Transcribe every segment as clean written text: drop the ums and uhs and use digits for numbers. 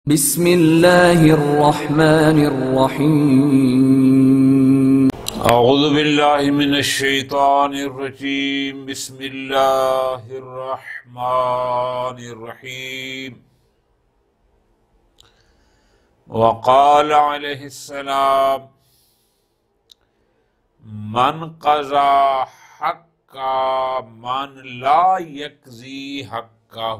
بسم اللہ الرحمن الرحیم اعوذ باللہ من الشیطان الرجیم بسم اللہ الرحمن الرحیم وقال علیہ السلام من قضا حقا من لا یقضی حقہ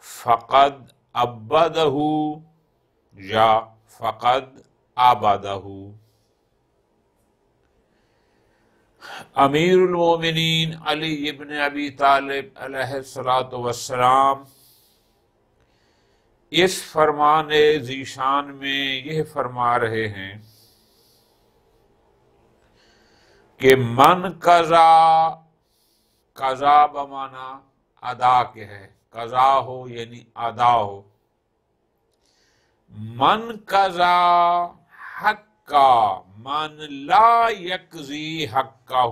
فقد عبدہ یا فقد عبدہ۔ امیر المومنین علی ابن ابی طالب علیہ السلام اس فرمان ذیشان میں یہ فرما رہے ہیں کہ من قضا، قضا بمانا ادا کے ہے، قضا ہو یعنی ادا ہو، من قضا حقا من لا یقضی حقہ،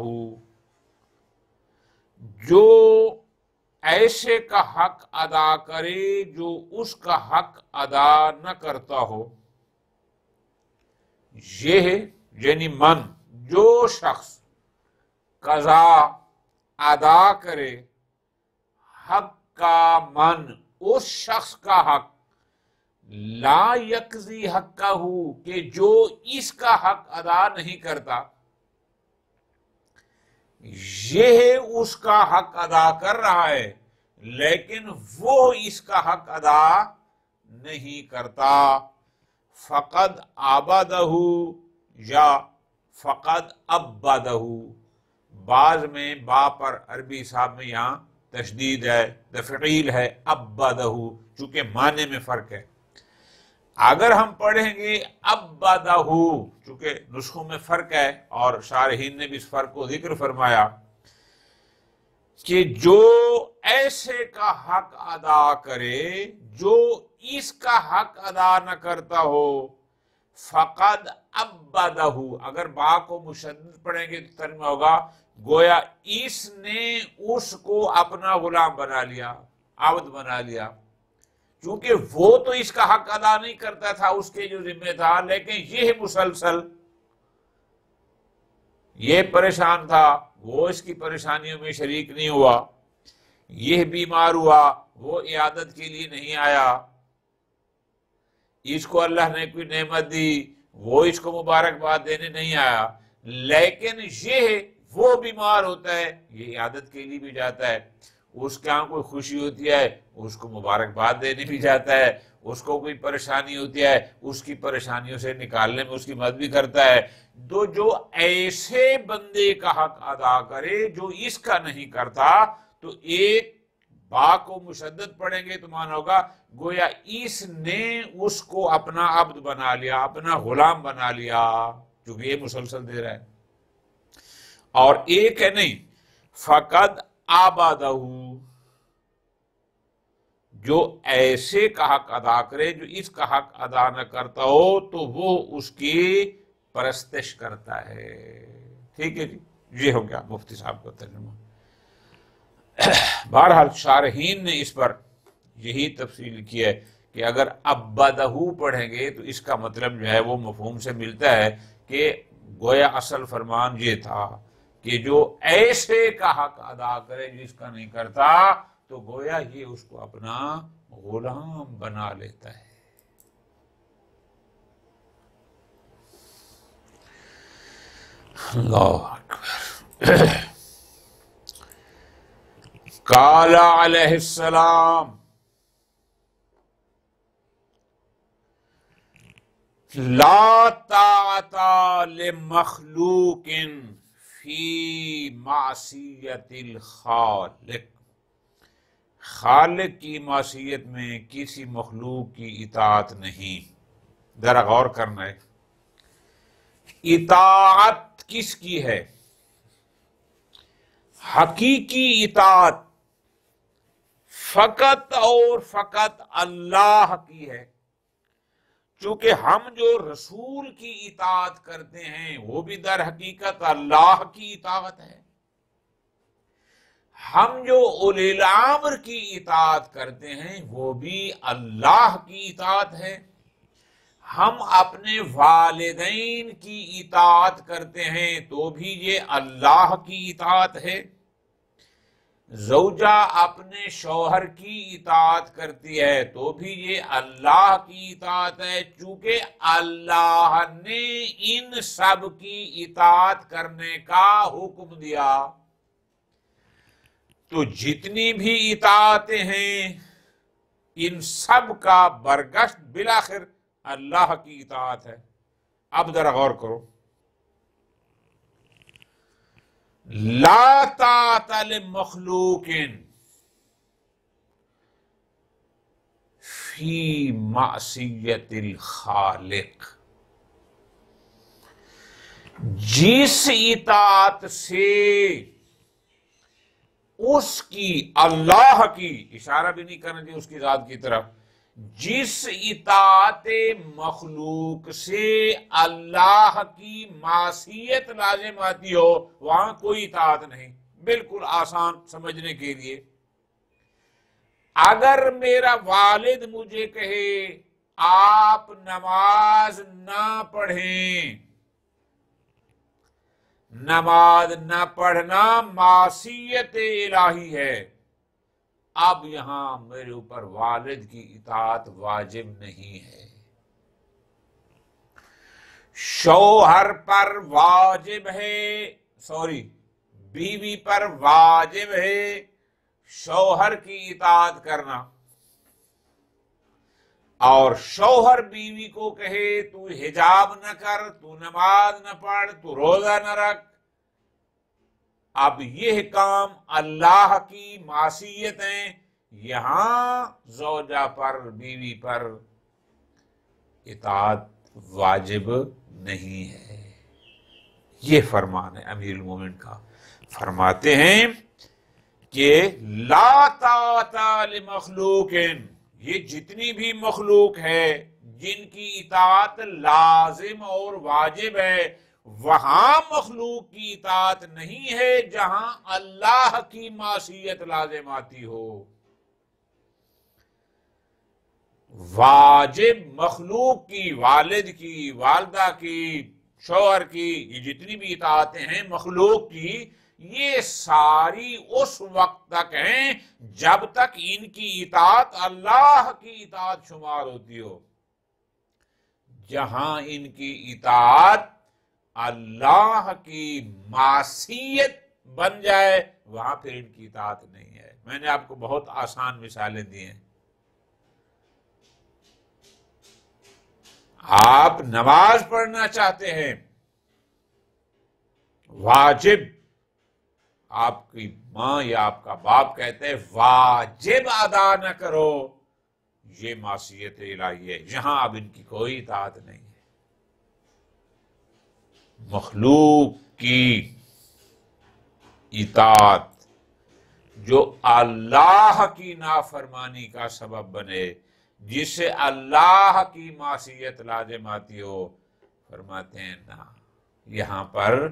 جو ایسے کا حق ادا کرے جو اس کا حق ادا نہ کرتا ہو، یہ یعنی من، جو شخص قضا ادا کرے حق کا من، اس شخص کا حق، لا یقضی حقہ کہ جو اس کا حق ادا نہیں کرتا، یہ اس کا حق ادا کر رہا ہے لیکن وہ اس کا حق ادا نہیں کرتا، فقد عبدہ یا فقد عبدہ۔ بعض میں با پر عربی صاحب میں یہاں تشدید ہے، تفعیل ہے، عبدہ، چونکہ معنی میں فرق ہے۔ اگر ہم پڑھیں گے عبدہ، چونکہ نسخوں میں فرق ہے اور شارحین نے بھی اس فرق کو ذکر فرمایا کہ جو ایسے کا حق ادا کرے جو اس کا حق ادا نہ کرتا ہو، فقد عبدہ، اگر با کو مشدد پڑھیں گے تو ترجمہ ہوگا گویا اس نے اس کو اپنا غلام بنا لیا، عبد بنا لیا، کیونکہ وہ تو اس کا حق ادا نہیں کرتا تھا، اس کے جو ذمہ تھا، لیکن یہ مسلسل یہ پریشان تھا، وہ اس کی پریشانیوں میں شریک نہیں ہوا، یہ بیمار ہوا، وہ عیادت کے لیے نہیں آیا، اس کو اللہ نے کوئی نعمت دی، وہ اس کو مبارکباد دینے نہیں آیا، لیکن یہ وہ بیمار ہوتا ہے، یہ عیادت کے لیے بھی جاتا ہے، اس کے یہاں کوئی خوشی ہوتی ہے اس کو مبارکباد دینے بھی جاتا ہے، اس کو کوئی پریشانی ہوتی ہے اس کی پریشانیوں سے نکالنے میں اس کی مدد بھی کرتا ہے۔ تو جو ایسے بندے کا حق ادا کرے جو اس کا نہیں کرتا، تو ایک با کو مشدد پڑھیں گے تو معنی ہوگا گویا اس نے اس کو اپنا عبد بنا لیا، اپنا غلام بنا لیا، کیونکہ یہ مسلسل دے رہا ہے۔ اور ایک ہے نہیں، فقد عبدہ، جو ایسے کا حق ادا کرے جو اس کا حق ادا نہ کرتا ہو تو وہ اس کی پرستش کرتا ہے۔ ٹھیک ہے جی، یہ ہو گیا مفتی صاحب کا ترجمہ۔ بہرحال شارحین نے اس پر یہی تفصیل کی ہے کہ اگر عبدہ پڑھیں گے تو اس کا مطلب جو ہے وہ مفہوم سے ملتا ہے کہ گویا اصل فرمان یہ تھا کہ جو ایسے کا حق ادا کرے جو اس کا نہیں کرتا، تو گویا یہ اس کو اپنا غلام بنا لیتا ہے۔ اللہ اکبر۔ قال علیہ السلام لا طاعت لمخلوق فی معصیت الخالق، خالق کی معصیت میں کسی مخلوق کی اطاعت نہیں۔ ذرا غور کرنا ہے، اطاعت کس کی ہے؟ حقیقی اطاعت فقط اور فقط اللہ کی ہے، چونکہ ہم جو رسول کی اطاعت کرتے ہیں وہ بھی در حقیقت اللہ کی اطاعت ہے۔ ہم جو اولی الامر کی اطاعت کرتے ہیں وہ بھی اللہ کی اطاعت ہے، ہم اپنے والدین کی اطاعت کرتے ہیں تو بھی یہ اللہ کی اطاعت ہے، زوجہ اپنے شوہر کی اطاعت کرتی ہے تو بھی یہ اللہ کی اطاعت ہے، چونکہ اللہ نے ان سب کی اطاعت کرنے کا حکم دیا۔ تو جتنی بھی اطاعتیں ہیں ان سب کا برگشت بالآخر اللہ کی اطاعت ہے۔ اب ذرا غور کرو، لا طاعت لمخلوق فی معصیت الخالق، جس اطاعت سے اس کی اللہ کی، اشارہ بھی نہیں کرنا چاہیے اس کی ذات کی طرف، جس اطاعت مخلوق سے اللہ کی معصیت لازم آتی ہو وہاں کوئی اطاعت نہیں۔ بالکل آسان سمجھنے کے لیے، اگر میرا والد مجھے کہے آپ نماز نہ پڑھیں، نماز نہ پڑھنا معصیت الہی ہے، اب یہاں میرے اوپر والد کی اطاعت واجب نہیں ہے، شوہر پر واجب ہے، بیوی پر واجب ہے شوہر کی اطاعت کرنا، اور شوہر بیوی کو کہے تو حجاب نہ کر، تو نماز نہ پڑھ، تو روزہ نہ رکھ، اب یہ کام اللہ کی معصیت ہیں، یہاں زوجہ پر بیوی پر اطاعت واجب نہیں ہے۔ یہ فرمان ہے امیر المومنین کا، فرماتے ہیں کہ لا طاعت لمخلوق، یہ جتنی بھی مخلوق ہے جن کی اطاعت لازم اور واجب ہے، وہاں مخلوق کی اطاعت نہیں ہے جہاں اللہ کی معصیت لازم آتی ہو۔ واجب مخلوق کی، والد کی، والدہ کی، شوہر کی، یہ جتنی بھی اطاعتیں ہیں مخلوق کی، یہ ساری اس وقت تک ہیں جب تک ان کی اطاعت اللہ کی اطاعت شمار ہوتی ہو۔ جہاں ان کی اطاعت اللہ کی معصیت بن جائے وہاں پھر ان کی اطاعت نہیں ہے۔ میں نے آپ کو بہت آسان مثالیں دی ہیں، آپ نماز پڑھنا چاہتے ہیں، واجب، آپ کی ماں یا آپ کا باپ کہتے ہیں واجب ادا نہ کرو، یہ معصیت الہی ہے، یہاں اب ان کی کوئی اطاعت نہیں ہے۔ مخلوق کی اطاعت جو اللہ کی نافرمانی کا سبب بنے، جس سے اللہ کی معصیت لازم آتی ہو، فرماتے ہیں نہ، یہاں پر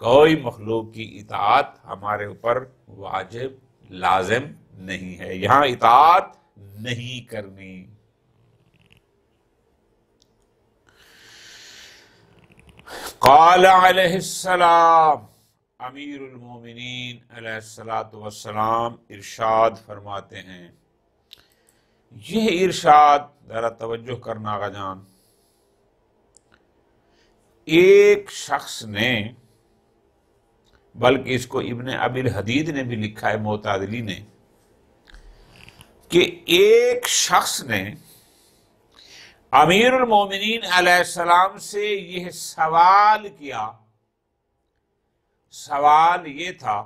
کوئی مخلوق کی اطاعت ہمارے اوپر واجب لازم نہیں ہے، یہاں اطاعت نہیں کرنی۔ قال علیہ السلام، امیر المومنین علیہ السلام ارشاد فرماتے ہیں، یہ ارشاد ذرا توجہ کرنا آقا جان، ایک شخص نے، بلکہ اس کو ابن ابی الحدید نے بھی لکھا ہے معتزلی نے، کہ ایک شخص نے امیر المومنین علیہ السلام سے یہ سوال کیا، سوال یہ تھا،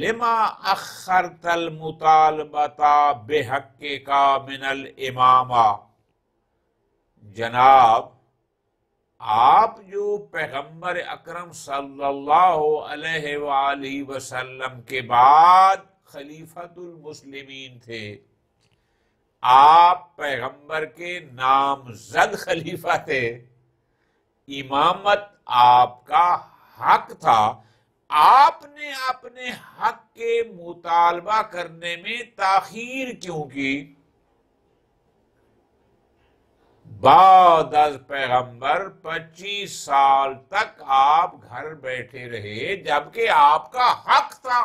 لما اخرت المطالبۃ بحقک من الامامہ، جناب آپ جو پیغمبر اکرم صلی اللہ علیہ وآلہ وسلم کے بعد خلیفۃ المسلمین تھے، آپ پیغمبر کے نامزد خلیفہ تھے، امامت آپ کا حق تھا، آپ نے اپنے حق کے مطالبہ کرنے میں تاخیر کیوں کی؟ بعد از پیغمبر 25 سال تک آپ گھر بیٹھے رہے جبکہ آپ کا حق تھا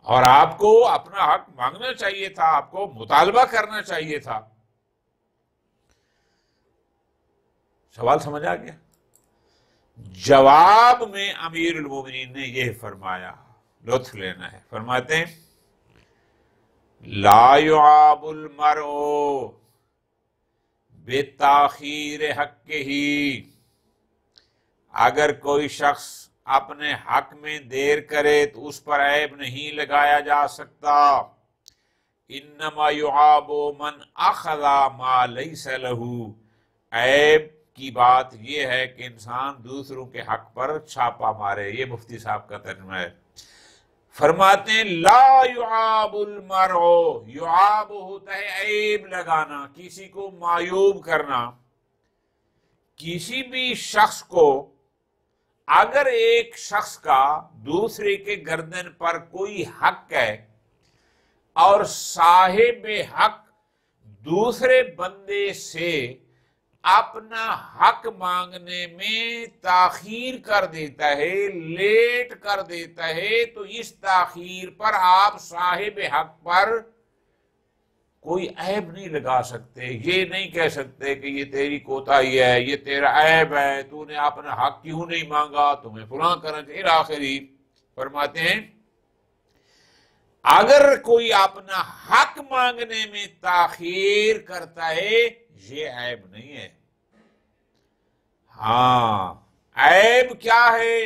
اور آپ کو اپنا حق مانگنا چاہیے تھا، آپ کو مطالبہ کرنا چاہیے تھا۔ سوال سمجھ آ گیا؟ جواب میں امیر المومنین نے یہ فرمایا، لطف لینا ہے، فرماتے ہیں لا يعاب المرء بتاخیر حقہ، اگر کوئی شخص اپنے حق میں دیر کرے تو اس پر عیب نہیں لگایا جا سکتا۔ انما يعاب من اخذ ما ليس له، عیب کی بات یہ ہے کہ انسان دوسروں کے حق پر چھاپا مارے۔ یہ مفتی صاحب کا ترجمہ ہے۔ فرماتے ہیں لا يعاب المرء، يعاب ہوتا ہے عیب لگانا، کسی کو معیوب کرنا۔ کسی بھی شخص کو اگر ایک شخص کا دوسرے کے گردن پر کوئی حق ہے اور صاحب حق دوسرے بندے سے اپنا حق مانگنے میں تاخیر کر دیتا ہے، لیٹ کر دیتا ہے، تو اس تاخیر پر آپ صاحب حق پر کوئی عیب نہیں لگا سکتے۔ یہ نہیں کہہ سکتے کہ یہ تیری کوتاہی ہے، یہ تیرا عیب ہے، تو نے اپنا حق کیوں نہیں مانگا، تمہیں فلاں کرنا چاہیے۔ آخری فرماتے ہیں اگر کوئی اپنا حق مانگنے میں تاخیر کرتا ہے یہ عیب نہیں ہے۔ ہاں عیب کیا ہے؟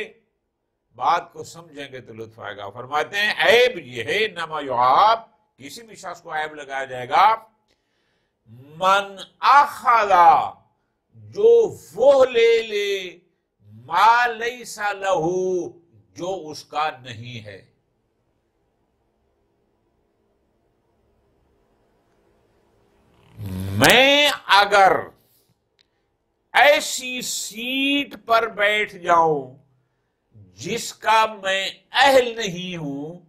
بات کو سمجھیں گے تو لطف آئے گا۔ فرماتے ہیں عیب یہ ہے، انما یعاب، کسی بھی شخص کو عیب لگایا جائے گا، من اخذ، جو وہ لے لے، ما لیس لہ، جو اس کا نہیں ہے۔ میں اگر ایسی سیٹ پر بیٹھ جاؤں جس کا میں اہل نہیں ہوں،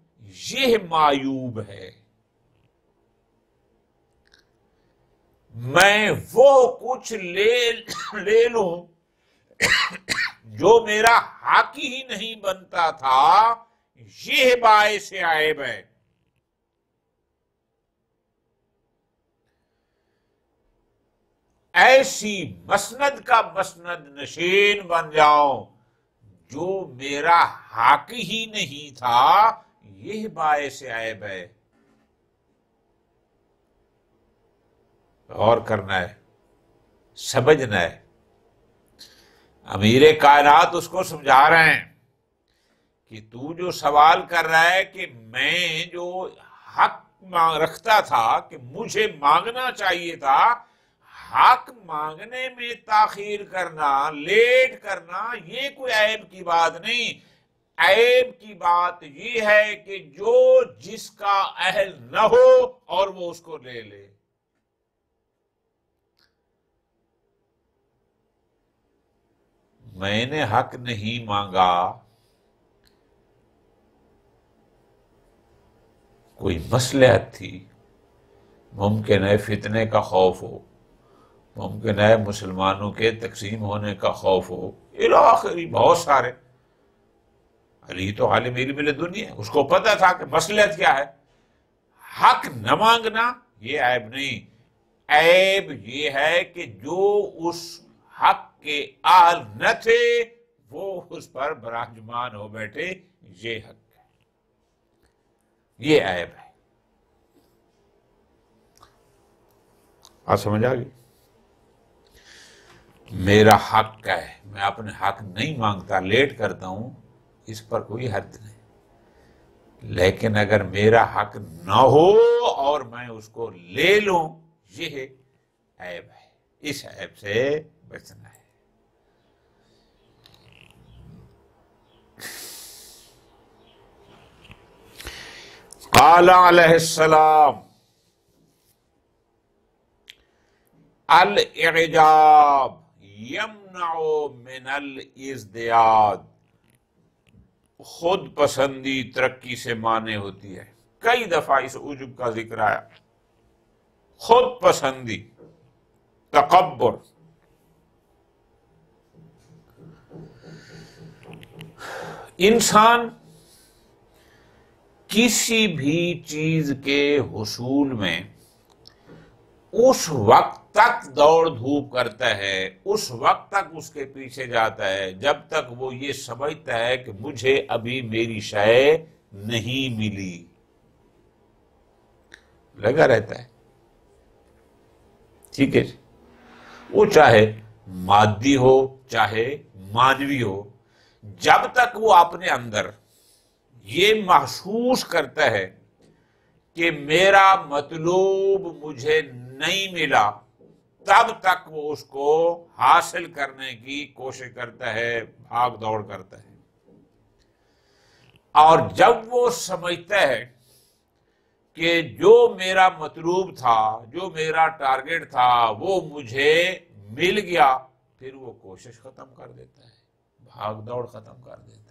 یہ معیوب ہے۔ میں وہ کچھ لے لوں جو میرا حق ہی نہیں بنتا تھا، یہ باعث عیب ہے۔ ایسی مسند کا مسند نشین بن جاؤں جو میرا حق ہی نہیں تھا، یہ باعث عیب ہے۔ غور کرنا ہے، سمجھنا ہے۔ امیر کائنات اس کو سمجھا رہے ہیں کہ تو جو سوال کر رہا ہے کہ میں جو حق رکھتا تھا کہ مجھے مانگنا چاہیے تھا، حق مانگنے میں تاخیر کرنا، لیٹ کرنا، یہ کوئی عیب کی بات نہیں۔ عیب کی بات یہ ہے کہ جو جس کا اہل نہ ہو اور وہ اس کو لے لے۔ میں نے حق نہیں مانگا، کوئی مصلحت تھی، ممکن ہے فتنے کا خوف ہو، ممکن ہے مسلمانوں کے تقسیم ہونے کا خوف ہو، الاخری بہت سارے۔ علی تو عالم علم دنیا، اس کو پتہ تھا کہ مصلحت کیا ہے۔ حق نہ مانگنا یہ عیب نہیں، عیب یہ ہے کہ جو اس حق کے اہل نہ تھے وہ اس پر براجمان ہو بیٹھے، یہ حق ہے، یہ عیب ہے۔ آپ سمجھ آ گئی؟ میرا حق ہے، میں اپنے حق نہیں مانگتا، لیٹ کرتا ہوں، اس پر کوئی حد نہیں۔ لیکن اگر میرا حق نہ ہو اور میں اس کو لے لوں، یہ عیب ہے، اس عیب سے بچنا ہے۔ قال علیہ السلام الاعجاب یمنع من الازدیاد، خود پسندی ترقی سے مانے ہوتی ہے. کئی دفعہ اس عجب کا ذکر آیا. خود پسندی، تکبر. انسان کسی بھی چیز کے حصول میں اس وقت تک دوڑ دھوپ کرتا ہے، اس وقت تک اس کے پیچھے جاتا ہے جب تک وہ یہ سمجھتا ہے کہ مجھے ابھی میری شے نہیں ملی. لگا رہتا ہے. ٹھیک ہے، وہ چاہے مادی ہو چاہے معنوی ہو، جب تک وہ اپنے اندر یہ محسوس کرتا ہے کہ میرا مطلوب مجھے نہیں ملا، تب تک وہ اس کو حاصل کرنے کی کوشش کرتا ہے، بھاگ دوڑ کرتا ہے. اور جب وہ سمجھتا ہے کہ جو میرا مطلوب تھا، جو میرا ٹارگٹ تھا، وہ مجھے مل گیا، پھر وہ کوشش ختم کر دیتا ہے، بھاگ دوڑ ختم کر دیتا ہے.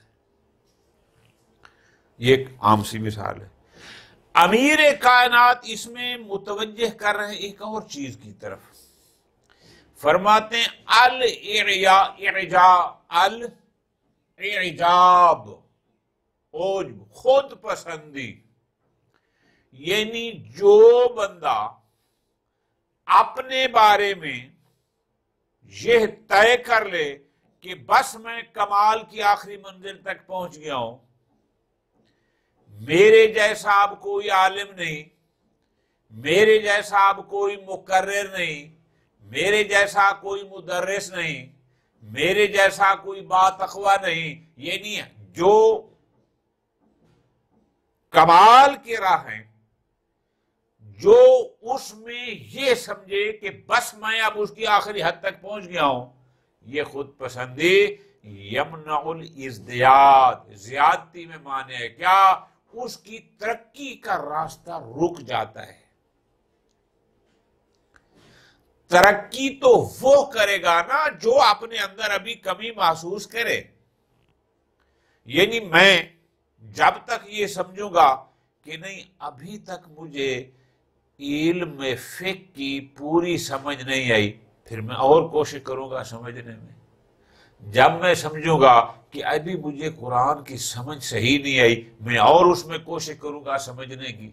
یہ ایک عام سی مثال ہے. امیر کائنات اس میں متوجہ کر رہے ہیں ایک اور چیز کی طرف. فرماتے ہیں الاعجاب، عجب، خود پسندی. یعنی جو بندہ اپنے بارے میں یہ طے کر لے کہ بس میں کمال کی آخری منزل تک پہنچ گیا ہوں، میرے جیسا اب کوئی عالم نہیں، میرے جیسا اب کوئی مقرر نہیں، میرے جیسا کوئی مدرس نہیں، میرے جیسا کوئی باتقوا نہیں. یعنی جو کمال کی راہ ہیں، جو اس میں یہ سمجھے کہ بس میں اب اس کی آخری حد تک پہنچ گیا ہوں، یہ خود پسندی یمنع الازدیاد، زیادتی میں مانے ہے کیا؟ اس کی ترقی کا راستہ رک جاتا ہے. ترقی تو وہ کرے گا نا جو اپنے اندر ابھی کمی محسوس کرے. یعنی میں جب تک یہ سمجھوں گا کہ نہیں ابھی تک مجھے علم فقہ کی پوری سمجھ نہیں آئی، پھر میں اور کوشش کروں گا سمجھنے میں. جب میں سمجھوں گا کہ ابھی مجھے قرآن کی سمجھ صحیح نہیں آئی، میں اور اس میں کوشش کروں گا سمجھنے کی.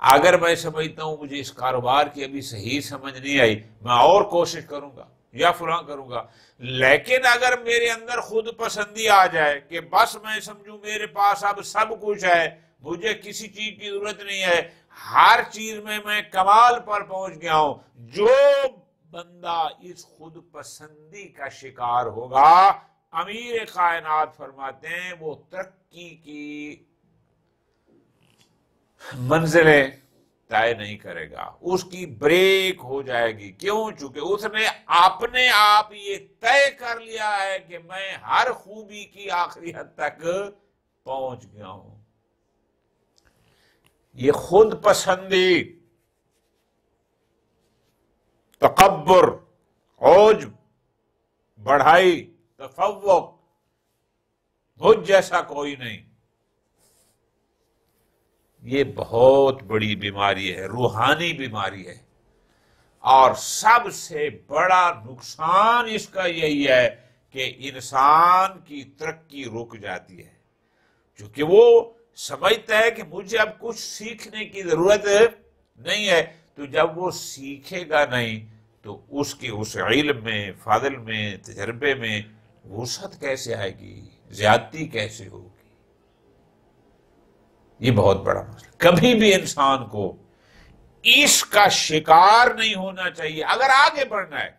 اگر میں سمجھتا ہوں مجھے اس کاروبار کی ابھی صحیح سمجھ نہیں آئی، میں اور کوشش کروں گا یا فلاں کروں گا. لیکن اگر میرے اندر خود پسندی آ جائے کہ بس میں سمجھوں میرے پاس اب سب کچھ ہے، مجھے کسی چیز کی ضرورت نہیں ہے، ہر چیز میں کمال پر پہنچ گیا ہوں، جو بندہ اس خود پسندی کا شکار ہوگا، امیر کائنات فرماتے ہیں وہ ترقی کی منزلیں طے نہیں کرے گا، اس کی بریک ہو جائے گی. کیوں؟ چونکہ اس نے اپنے آپ یہ طے کر لیا ہے کہ میں ہر خوبی کی آخری حد تک پہنچ گیا ہوں. یہ خود پسندی، تکبر، عجب، بڑھائی، تفوق، مجھ جیسا کوئی نہیں، یہ بہت بڑی بیماری ہے، روحانی بیماری ہے. اور سب سے بڑا نقصان اس کا یہی ہے کہ انسان کی ترقی رک جاتی ہے، کیونکہ وہ سمجھتا ہے کہ مجھے اب کچھ سیکھنے کی ضرورت نہیں ہے. تو جب وہ سیکھے گا نہیں تو اس کے اس علم میں، فضل میں، تجربے میں وسعت کیسے آئے گی، زیادتی کیسے ہوگی. یہ بہت بڑا مسئلہ. کبھی بھی انسان کو اس کا شکار نہیں ہونا چاہیے. اگر آگے بڑھنا ہے،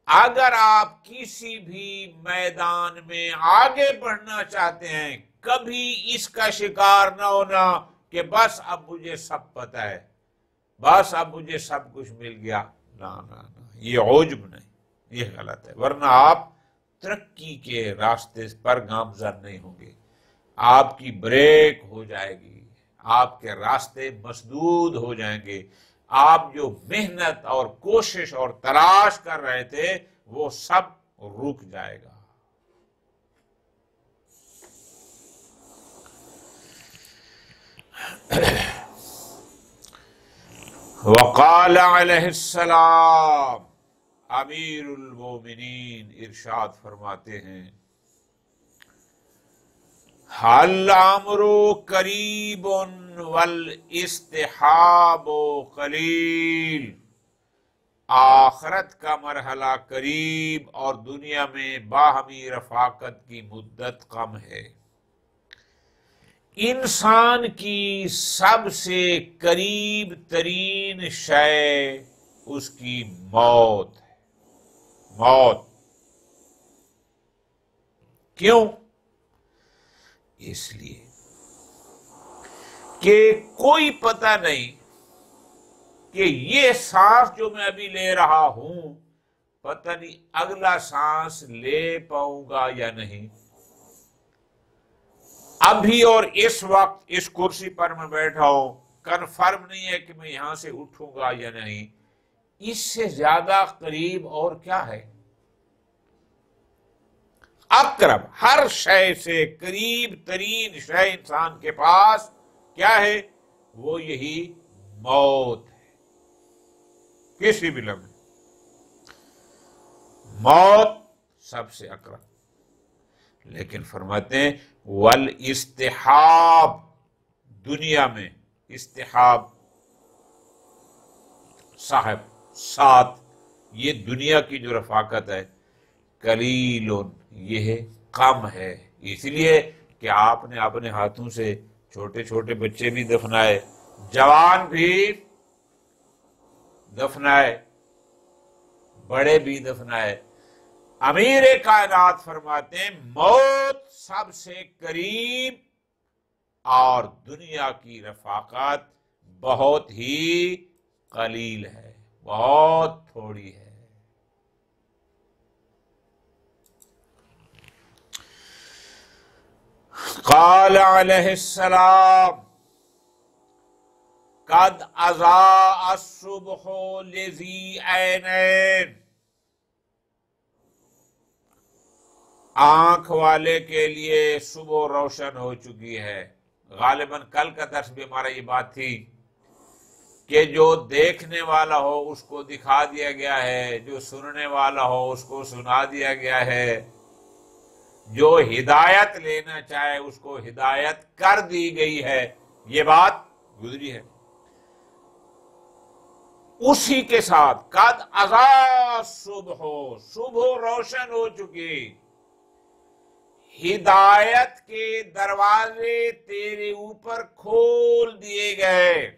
اگر آپ کسی بھی میدان میں آگے بڑھنا چاہتے ہیں، کبھی اس کا شکار نہ ہونا کہ بس اب مجھے سب پتہ ہے، بس اب مجھے سب کچھ مل گیا. نہ، یہ عجب نہیں، یہ غلط ہے. ورنہ آپ ترقی کے راستے پر گامزن نہیں ہوں گے، آپ کی بریک ہو جائے گی، آپ کے راستے مسدود ہو جائیں گے. آپ جو محنت اور کوشش اور تلاش کر رہے تھے وہ سب رک جائے گا. وقال علیہ السلام، امیر المومنین ارشاد فرماتے ہیں، حل امر قریب والاستحاب قلیل، آخرت کا مرحلہ قریب اور دنیا میں باہمی رفاقت کی مدت کم ہے۔ انسان کی سب سے قریب ترین شے اس کی موت ہے۔ موت کیوں؟ اس لیے کہ کوئی پتہ نہیں کہ یہ سانس جو میں ابھی لے رہا ہوں، پتہ نہیں اگلا سانس لے پاؤں گا یا نہیں۔ ابھی اور اس وقت اس کرسی پر میں بیٹھا ہوں، کنفرم نہیں ہے کہ میں یہاں سے اٹھوں گا یا نہیں۔ اس سے زیادہ قریب اور کیا ہے؟ اقرب، ہر شے سے قریب ترین شے انسان کے پاس کیا ہے؟ وہ یہی موت ہے۔ کسی بھی لمحے موت سب سے اقرب، لیکن فرماتے ہیں والاستحاب، دنیا میں استحاب صاحب ساتھ، یہ دنیا کی جو رفاقت ہے، قلیل، یہ کم ہے۔ اس لیے کہ آپ نے اپنے ہاتھوں سے چھوٹے چھوٹے بچے بھی دفنائے، جوان بھی دفنائے، بڑے بھی دفنائے۔ امیر کائنات فرماتے ہیں موت سب سے قریب اور دنیا کی رفاقت بہت ہی قلیل ہے، بہت تھوڑی ہے۔ قال علیہ السلام، قد اضاء الصبح لذی عینین، آنکھ والے کے لیے صبح روشن ہو چکی ہے۔ غالباً کل کا درس بھی ہمارا یہ بات تھی کہ جو دیکھنے والا ہو اس کو دکھا دیا گیا ہے، جو سننے والا ہو اس کو سنا دیا گیا ہے، جو ہدایت لینا چاہے اس کو ہدایت کر دی گئی ہے، یہ بات گزری ہے۔ اسی کے ساتھ قد اضاء الصبح، صبح روشن ہو چکی، ہدایت کے دروازے تیرے اوپر کھول دیے گئے۔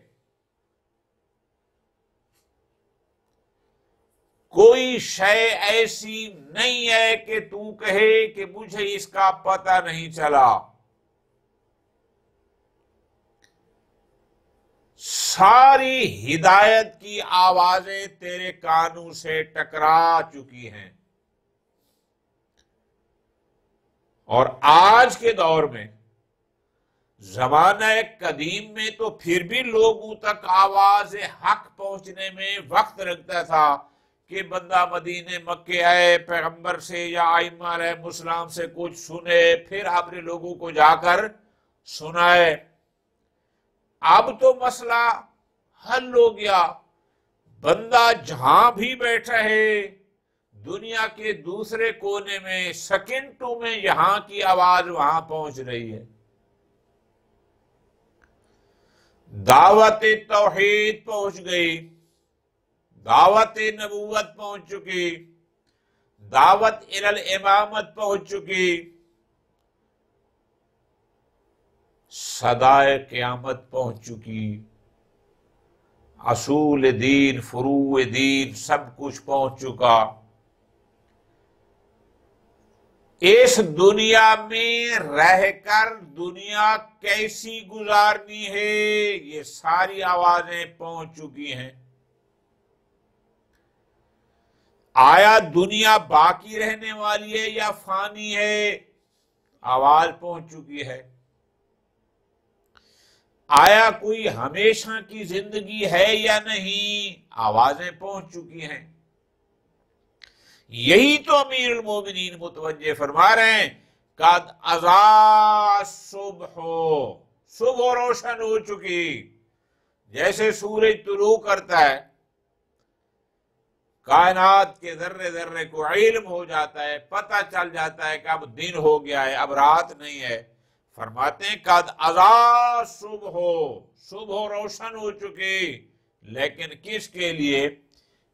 کوئی شے ایسی نہیں ہے کہ تو کہے کہ مجھے اس کا پتہ نہیں چلا۔ ساری ہدایت کی آوازیں تیرے کانوں سے ٹکرا چکی ہیں، اور آج کے دور میں، زمانہ قدیم میں تو پھر بھی لوگوں تک آواز حق پہنچنے میں وقت لگتا تھا کہ بندہ مدینے مکے آئے، پیغمبر سے یا ائمہ علیہ السلام سے کچھ سنے، پھر اپنے لوگوں کو جا کر سنائے۔ اب تو مسئلہ حل ہو گیا، بندہ جہاں بھی بیٹھا ہے دنیا کے دوسرے کونے میں، سیکنڈوں میں یہاں کی آواز وہاں پہنچ رہی ہے۔ دعوت توحید پہنچ گئی، دعوت نبوت پہنچ چکی، دعوت الامامت پہنچ چکی، صدائے قیامت پہنچ چکی، اصول دین، فروع دین، سب کچھ پہنچ چکا۔ اس دنیا میں رہ کر دنیا کیسی گزارنی ہے، یہ ساری آوازیں پہنچ چکی ہیں۔ آیا دنیا باقی رہنے والی ہے یا فانی ہے؟ آواز پہنچ چکی ہے۔ آیا کوئی ہمیشہ کی زندگی ہے یا نہیں؟ آوازیں پہنچ چکی ہیں۔ یہی تو امیر المومنین متوجہ فرما رہے ہیں، قد اضاء الصبح، صبح روشن ہو چکی. جیسے سورج طلوع کرتا ہے کائنات کے ذرے ذرے کو علم ہو جاتا ہے، پتہ چل جاتا ہے کہ اب دن ہو گیا ہے، اب رات نہیں ہے. فرماتے ہیں قد اضاء صبح روشن ہو چکی، لیکن کس کے لیے؟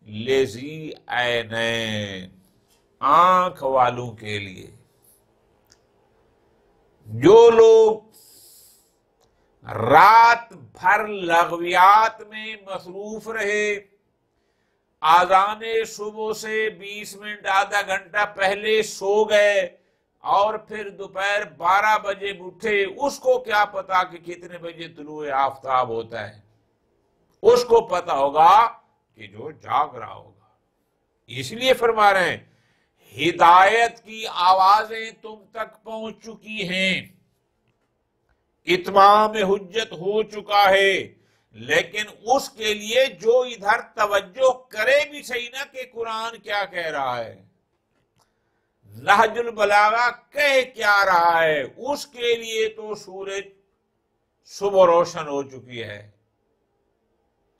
لذی عینین، آنکھ والوں کے لیے. جو لوگ رات بھر لغویات میں مصروف رہے، آذان صبح سے 20 منٹ آدھا گھنٹہ پہلے سو گئے اور پھر دوپہر 12 بجے اٹھے، اس کو کیا پتا کہ کتنے بجے طلوع آفتاب ہوتا ہے؟ اس کو پتا ہوگا کہ جو جاگ رہا ہوگا. اس لیے فرما رہے ہیں ہدایت کی آوازیں تم تک پہنچ چکی ہیں، اتمام حجت ہو چکا ہے، لیکن اس کے لیے جو ادھر توجہ کرے بھی صحیح نا کہ قرآن کیا کہہ رہا ہے، نہج البلاغہ کہہ کیا رہا ہے، اس کے لیے تو سورج صبح روشن ہو چکی ہے،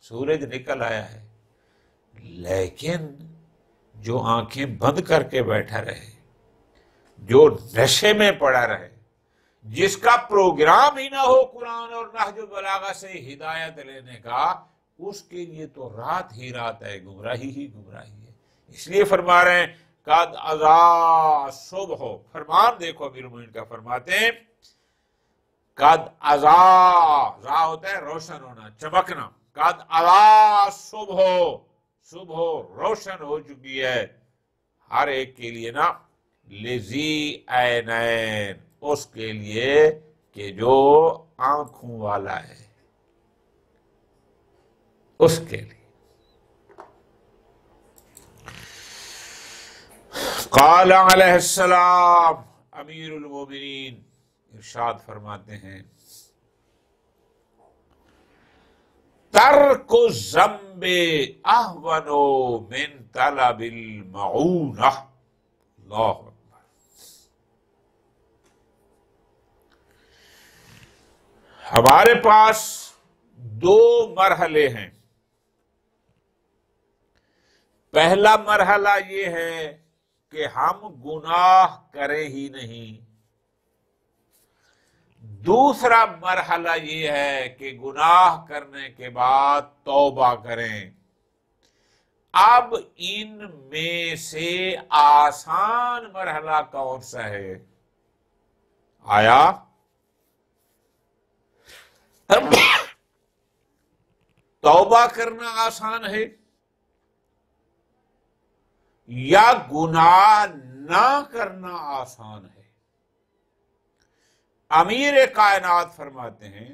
سورج نکل آیا ہے. لیکن جو آنکھیں بند کر کے بیٹھا رہے، جو نشے میں پڑا رہے، جس کا پروگرام ہی نہ ہو قرآن اور نہج البلاغہ سے ہدایت لینے کا، اس کے لیے تو رات ہی رات ہے، گمراہی ہی گمراہی ہے. اس لیے فرما رہے ہیں قد اضاء صبح. فرمان دیکھو امیر المومنین کا، فرماتے ہیں قد اضاء، ضاء ہوتا ہے روشن ہونا، چمکنا. قد اضاء صبح روشن ہو چکی ہے ہر ایک کے لیے نا، لذی عینین، اس کے لیے کہ جو آنکھوں والا ہے، اس کے لیے. قال علیہ السلام، امیر المومنین ارشاد فرماتے ہیں ترک الذنب اہون من طلب المعونہ. اللہ اکبر. ہمارے پاس دو مرحلے ہیں. پہلا مرحلہ یہ ہے کہ ہم گناہ کریں ہی نہیں. دوسرا مرحلہ یہ ہے کہ گناہ کرنے کے بعد توبہ کریں. اب ان میں سے آسان مرحلہ کون سا ہے؟ آیا توبہ کرنا آسان ہے یا گناہ نہ کرنا آسان ہے؟ امیر کائنات فرماتے ہیں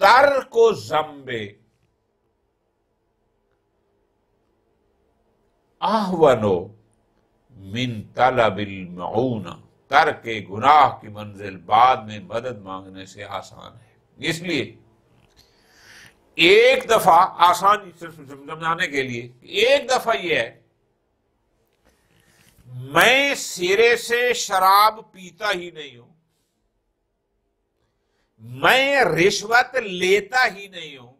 ترک الذنب اہون من طلب المعونہ. ترک گناہ کی منزل بعد میں مدد مانگنے سے آسان ہے. اس لیے ایک دفعہ آسان سمجھانے کے لیے ایک دفعہ یہ ہے میں سرے سے شراب پیتا ہی نہیں ہوں، میں رشوت لیتا ہی نہیں ہوں.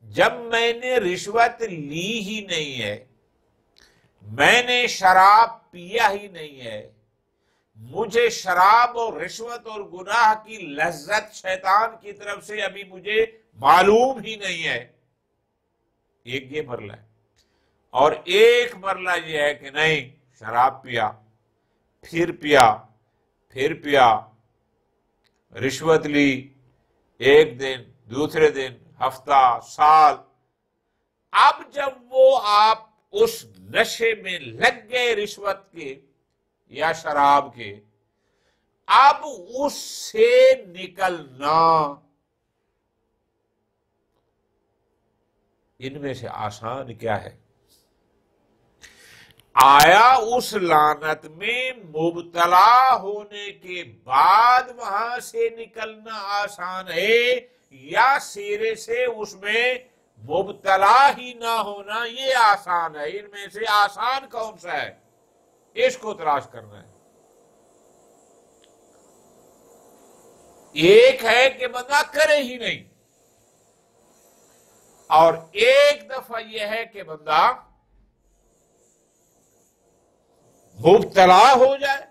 جب میں نے رشوت لی ہی نہیں ہے، میں نے شراب پیا ہی نہیں ہے، مجھے شراب اور رشوت اور گناہ کی لذت شیطان کی طرف سے ابھی مجھے معلوم ہی نہیں ہے. ایک یہ مرحلہ ہے. اور ایک مرحلہ یہ ہے کہ نہیں، شراب پیا، پھر پیا، پھر پیا، رشوت لی، ایک دن، دوسرے دن، ہفتہ، سال. اب جب وہ آپ اس نشے میں لگ گئے رشوت کے یا شراب کے، اب اس سے نکلنا ان میں سے آسان کیا ہے؟ آیا اس لعنت میں مبتلا ہونے کے بعد وہاں سے نکلنا آسان ہے یا سرے سے اس میں مبتلا ہی نہ ہونا یہ آسان ہے؟ ان میں سے آسان کون سا ہے؟ اس کو تلاش کرنا ہے. ایک ہے کہ بندہ کرے ہی نہیں، اور ایک دفعہ یہ ہے کہ بندہ مبتلا ہو جائے،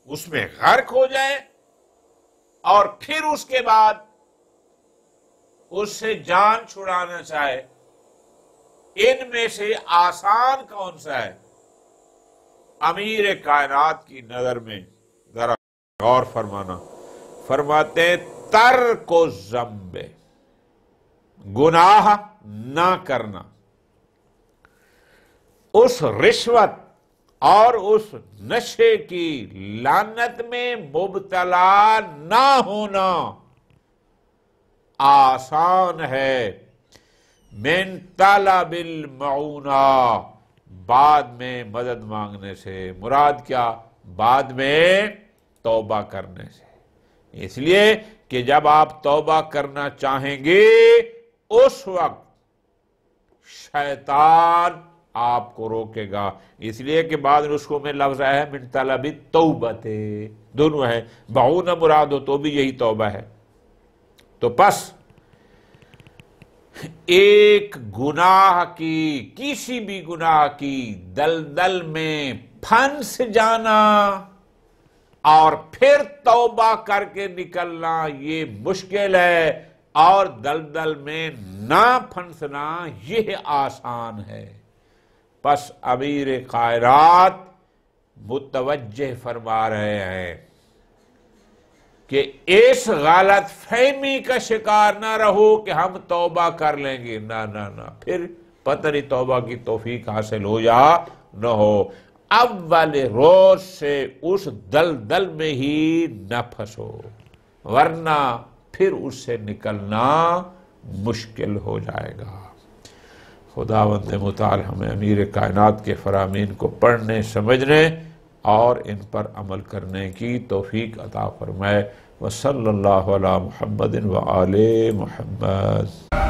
اس میں غرق ہو جائے، اور پھر اس کے بعد اس سے جان چھڑانا چاہے۔ ان میں سے آسان کون سا ہے؟ امیر کائنات کی نظر میں ذرا غور فرمانا، فرماتے ہیں ترک الذنب، گناہ نہ کرنا، اس رشوت اور اس نشے کی لعنت میں مبتلا نہ ہونا آسان ہے من طلب المعونہ، بعد میں مدد مانگنے سے۔ مراد کیا؟ بعد میں توبہ کرنے سے۔ اس لیے کہ جب آپ توبہ کرنا چاہیں گے اس وقت شیطان آپ کو روکے گا، اس لیے کہ بعض نسخوں میں لفظ ہے من طلب التوبۃ، دونوں ہے، معونہ مراد ہو تو بھی یہی توبہ ہے۔ تو پس ایک گناہ کی، کسی بھی گناہ کی دلدل میں پھنس جانا اور پھر توبہ کر کے نکلنا یہ مشکل ہے، اور دلدل میں نہ پھنسنا یہ آسان ہے۔ پس امیر کائنات متوجہ فرما رہے ہیں کہ اس غلط فہمی کا شکار نہ رہو کہ ہم توبہ کر لیں گے، نہ نہ نہ، پھر پتہ نہیں توبہ کی توفیق حاصل ہو یا نہ ہو۔ اول روز سے اس دلدل میں ہی نہ پھنسو، ورنہ پھر اس سے نکلنا مشکل ہو جائے گا۔ خداوند متعال ہمیں امیر کائنات کے فرامین کو پڑھنے، سمجھنے اور ان پر عمل کرنے کی توفیق عطا فرمائے۔ وصلی اللہ علی محمد وآل محمد۔